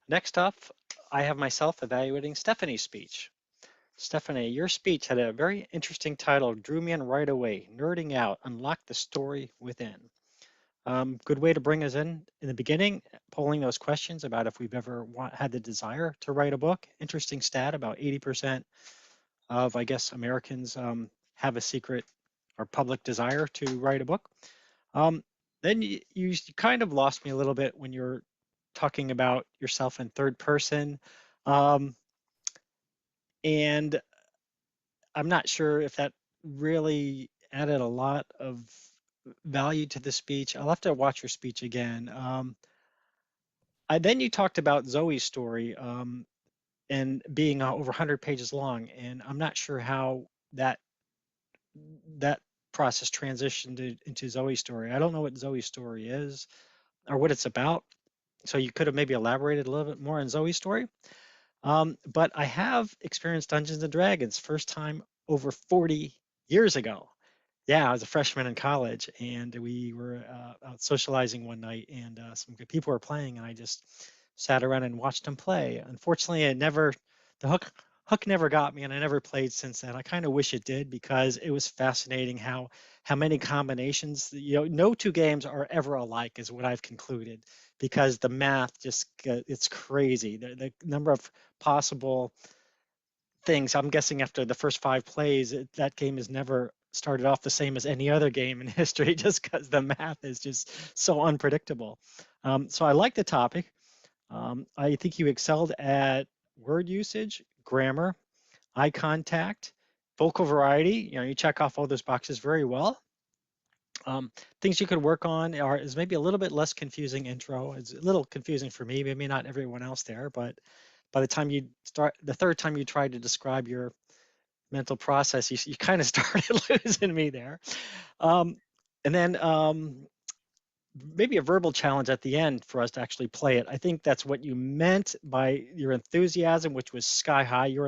Next up, I have myself evaluating Stephanie's speech. Stephanie, your speech had a very interesting title, drew me in right away. Nerding out, unlock the story within. Good way to bring us in the beginning, polling those questions about if we've ever had the desire to write a book. Interesting stat, about 80% of, I guess, Americans have a secret or public desire to write a book. Um, then you kind of lost me a little bit when you're talking about yourself in third person. Um, and I'm not sure if that really added a lot of value to the speech. I'll have to watch your speech again. Then you talked about Zoe's story and being over 100 pages long, and I'm not sure how that process transitioned into Zoe's story. I don't know what Zoe's story is or what it's about, so you could have maybe elaborated a little bit more on Zoe's story. But I have experienced Dungeons and Dragons first time over 40 years ago. Yeah, I was a freshman in college, and we were out socializing one night, and some good people were playing, and I just sat around and watched them play. Unfortunately, the hook never got me, and I never played since then. I kind of wish it did because it was fascinating how many combinations. No two games are ever alike, is what I've concluded, because the math just it's crazy. The number of possible things. I'm guessing after the first 5 plays, that game has never started off the same as any other game in history, just because the math is just so unpredictable. So I like the topic. I think you excelled at word usage, grammar, eye contact, vocal variety. You check off all those boxes very well. Things you could work on is maybe a little bit less confusing intro. It's a little confusing for me, maybe not everyone else there, but by the time you start, the third time you try to describe your mental process, you kind of started losing me there. Um, and then maybe a verbal challenge at the end for us to actually play it. I think that's what you meant by your enthusiasm, which was sky high. You were like,